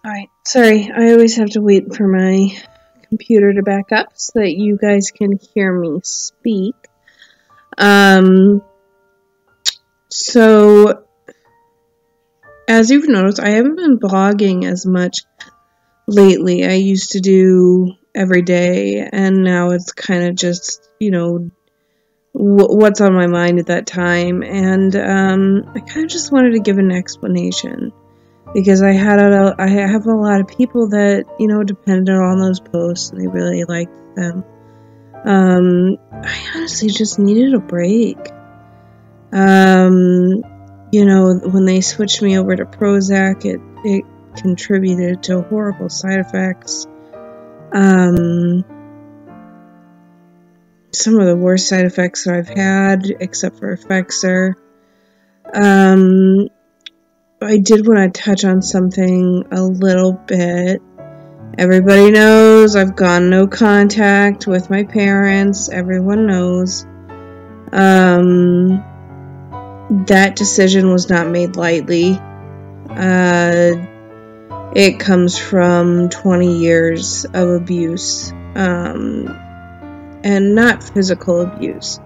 Alright, sorry, I always have to wait for my computer to back up so that you guys can hear me speak. So, as you've noticed, I haven't been blogging as much lately. I used to do every day, and now it's kind of just, what's on my mind at that time. And I kind of just wanted to give an explanation. Because I have a lot of people that, depended on those posts and they really liked them. I honestly just needed a break. When they switched me over to Prozac, it contributed to horrible side effects. Some of the worst side effects that I've had, except for Effexor. I did want to touch on something a little bit. Everybody knows I've gone no contact with my parents. Everyone knows. That decision was not made lightly. It comes from 20 years of abuse. And not physical abuse,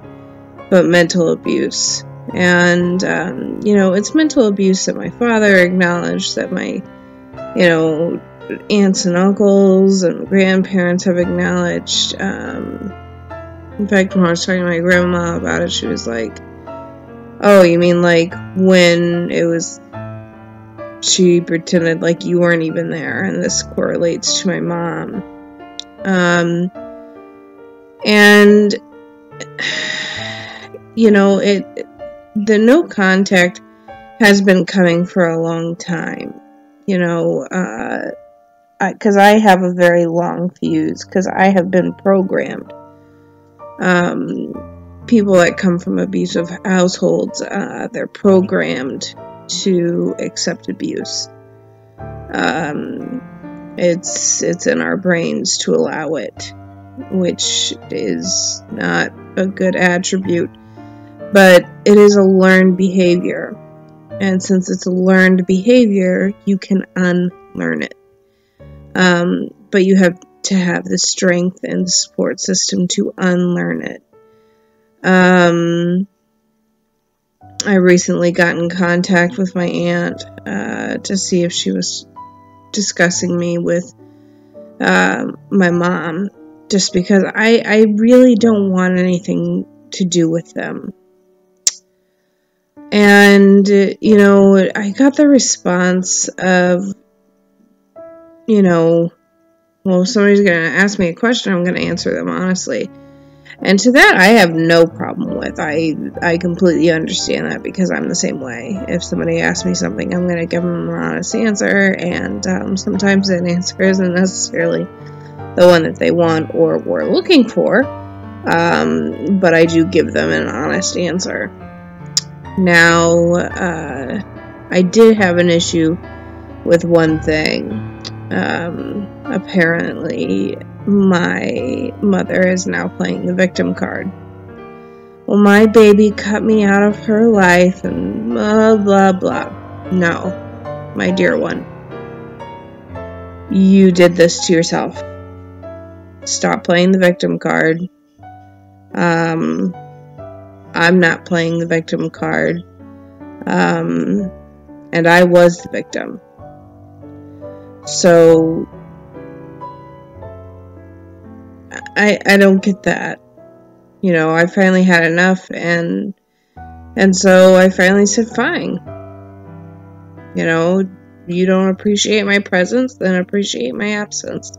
but mental abuse. And, it's mental abuse that my father acknowledged, that my, aunts and uncles and grandparents have acknowledged. In fact, when I was talking to my grandma about it, she was like, oh, you mean like when it was, she pretended like you weren't even there, and this correlates to my mom. And, the no contact has been coming for a long time, because I have a very long fuse, because I have been programmed. People that come from abusive households, they're programmed to accept abuse. It's in our brains to allow it, which is not a good attribute. But it is a learned behavior. And since it's a learned behavior, you can unlearn it. But you have to have the strength and the support system to unlearn it. I recently got in contact with my aunt to see if she was discussing me with my mom. Just because I really don't want anything to do with them. And, I got the response of, well, if somebody's going to ask me a question, I'm going to answer them honestly. And to that, I have no problem with. I completely understand that, because I'm the same way. If somebody asks me something, I'm going to give them an honest answer. And sometimes that answer isn't necessarily the one that they want or were looking for. But I do give them an honest answer. Now, I did have an issue with one thing. Apparently, my mother is now playing the victim card. Well, my baby cut me out of her life and blah, blah, blah. No, my dear one. You did this to yourself. Stop playing the victim card. I'm not playing the victim card. And I was the victim. So, I don't get that. I finally had enough, and so I finally said, fine. You don't appreciate my presence, then appreciate my absence.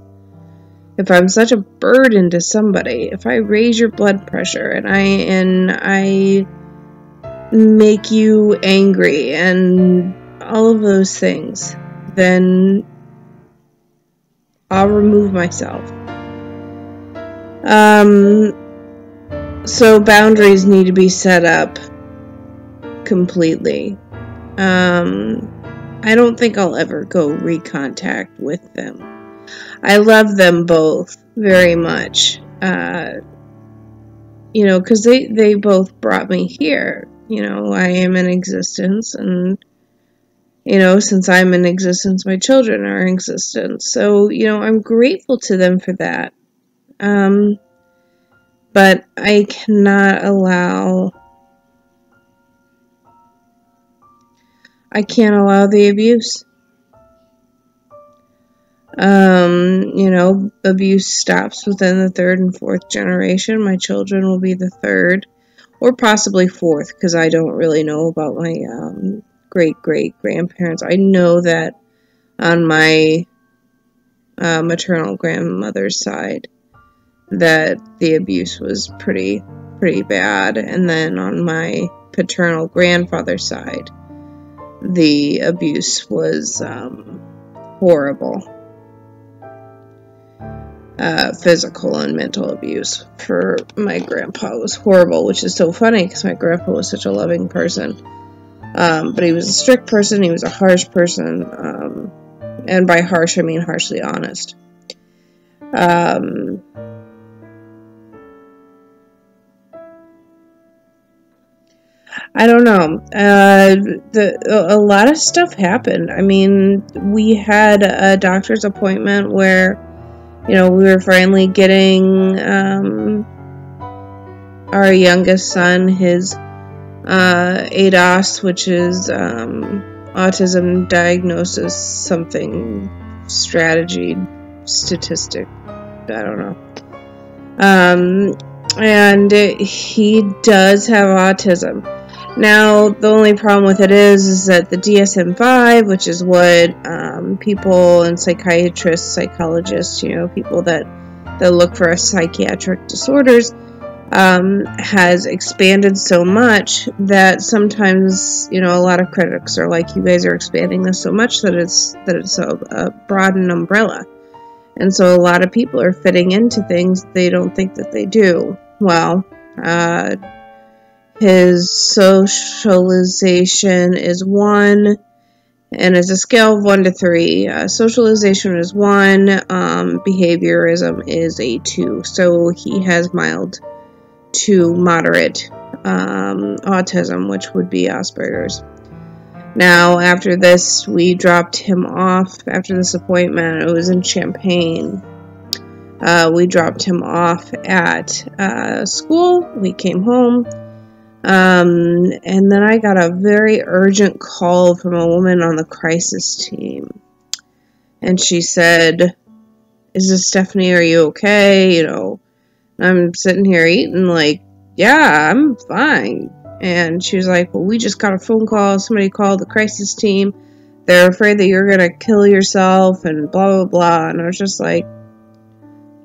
If I'm such a burden to somebody, if I raise your blood pressure and I make you angry and all of those things, then I'll remove myself. So boundaries need to be set up completely. I don't think I'll ever go recontact with them. I love them both very much, because they both brought me here. I am in existence, and, Since I'm in existence, my children are in existence. So, I'm grateful to them for that. But I can't allow the abuse. Abuse stops within the third and fourth generation. My children will be the third, or possibly fourth, because I don't really know about my great-great-grandparents. I know that on my maternal grandmother's side, that the abuse was pretty bad, and then on my paternal grandfather's side, the abuse was horrible. Physical and mental abuse for my grandpa was horrible, which is so funny because my grandpa was such a loving person. But he was a strict person, he was a harsh person, and by harsh I mean harshly honest. I don't know. A lot of stuff happened. I mean, we had a doctor's appointment where, we were finally getting our youngest son his ADOS, which is autism diagnosis something strategy statistic. I don't know. And he does have autism. Now, the only problem with it is that the DSM-5, which is what people and psychiatrists, psychologists, people that look for psychiatric disorders, has expanded so much that sometimes, a lot of critics are like, you guys are expanding this so much that it's a broadened umbrella. And so a lot of people are fitting into things they don't think that they do. Well, his socialization is 1, and it's a scale of 1 to 3. Socialization is 1, behaviorism is a 2. So he has mild to moderate autism, which would be Asperger's. Now, after this, we dropped him off. After this appointment, it was in Champaign. We dropped him off at school. We came home. And then I got a very urgent call from a woman on the crisis team. And she said, "Is this Stephanie? Are you okay?" I'm sitting here eating like, yeah, I'm fine. And she was like, "Well, we just got a phone call. Somebody called the crisis team. They're afraid that you're going to kill yourself and blah, blah, blah." And I was just like,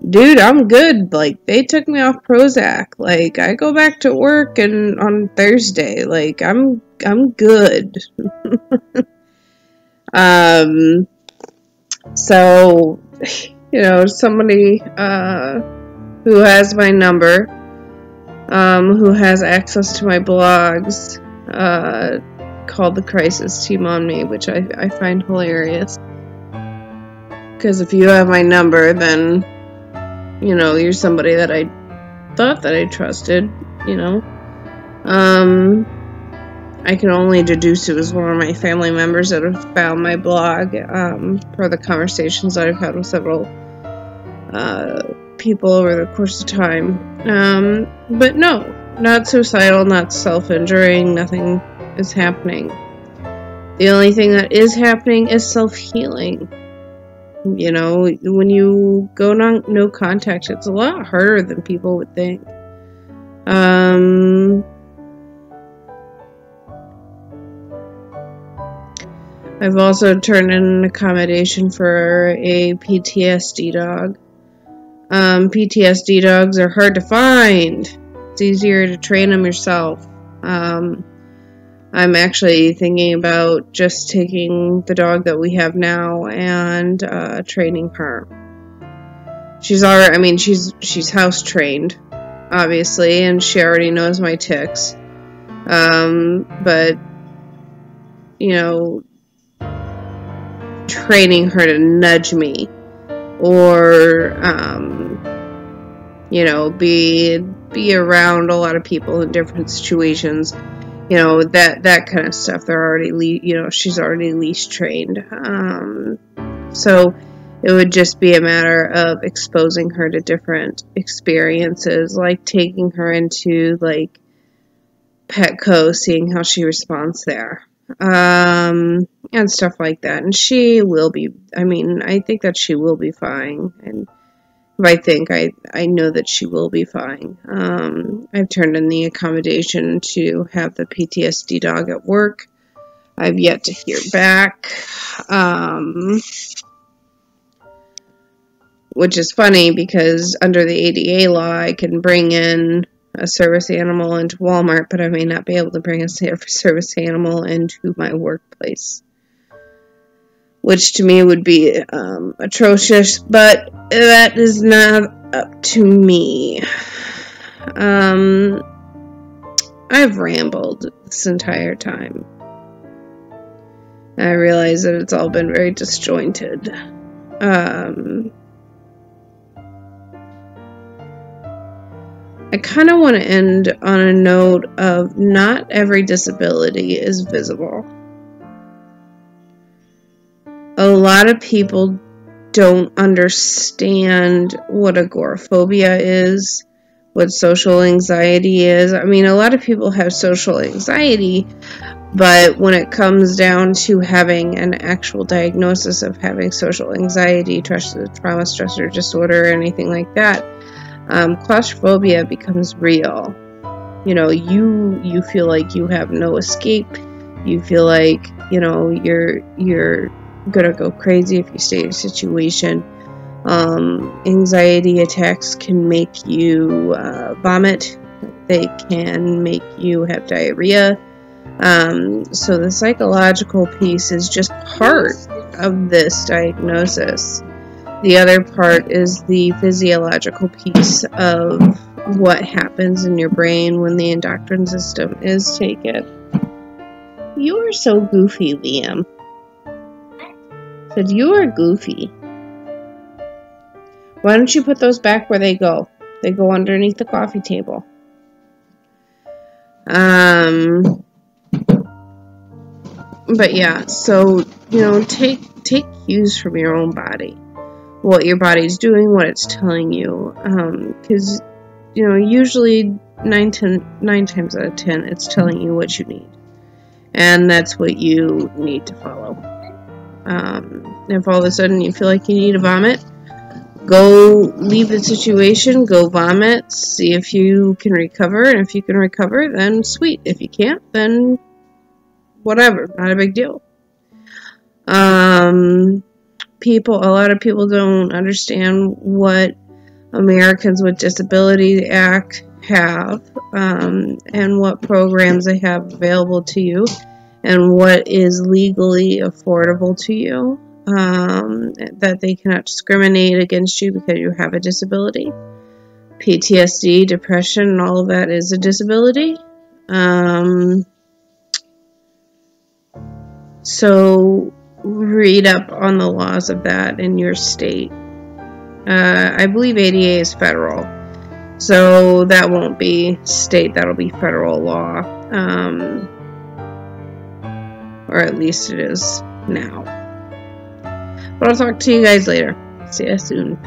dude, I'm good. Like, they took me off Prozac. Like, I go back to work and on Thursday. Like, I'm good. So, somebody who has my number, who has access to my blogs, called the crisis team on me, which I find hilarious. Because if you have my number, then, you're somebody that I thought that I trusted, I can only deduce it was one of my family members that have found my blog, per the conversations that I've had with several people over the course of time. But no, not suicidal, not self-injuring, nothing is happening. The only thing that is happening is self-healing. When you go no contact, it's a lot harder than people would think. I've also turned in an accommodation for a PTSD dog. PTSD dogs are hard to find. It's easier to train them yourself. I'm actually thinking about just taking the dog that we have now and training her. She's house trained, obviously, and she already knows my tics. But training her to nudge me or be around a lot of people in different situations you know, that kind of stuff. They're already, you know, she's already leash trained. So it would just be a matter of exposing her to different experiences, like taking her into like Petco, seeing how she responds there, and stuff like that. And she will be, I mean, I think that she will be fine. And I know that she will be fine. I've turned in the accommodation to have the PTSD dog at work. I've yet to hear back. Which is funny because under the ADA law, I can bring in a service animal into Walmart, but I may not be able to bring a service animal into my workplace. Which to me would be atrocious, but that is not up to me. I've rambled this entire time. I realize that it's all been very disjointed. I kind of want to end on a note of not every disability is visible. A lot of people don't understand what agoraphobia is, what social anxiety is. I mean, a lot of people have social anxiety, but when it comes down to having an actual diagnosis of having social anxiety, trauma stressor disorder, or anything like that, claustrophobia becomes real. You know, you feel like you have no escape. You feel like, you know, you're gonna go crazy if you stay in a situation. Anxiety attacks can make you vomit. They can make you have diarrhea. So the psychological piece is just part of this diagnosis. The other part is the physiological piece of what happens in your brain when the endocrine system is taken. You are so goofy, Liam. Said you are goofy. Why don't you put those back where they go? They go underneath the coffee table. But yeah, so, you know, take cues from your own body. What your body's doing, what it's telling you. Because, you know, usually 9 times out of 10, it's telling you what you need. And that's what you need to follow. If all of a sudden you feel like you need to vomit, go leave the situation, go vomit, see if you can recover. And if you can recover, then sweet. If you can't, then whatever, not a big deal. A lot of people don't understand what Americans with Disabilities Act have, and what programs they have available to you, and what is legally affordable to you, that they cannot discriminate against you because you have a disability. PTSD, depression, and all of that is a disability. So read up on the laws of that in your state. I believe ADA is federal, so that won't be state, that'll be federal law, or at least it is now. But I'll talk to you guys later. See you soon.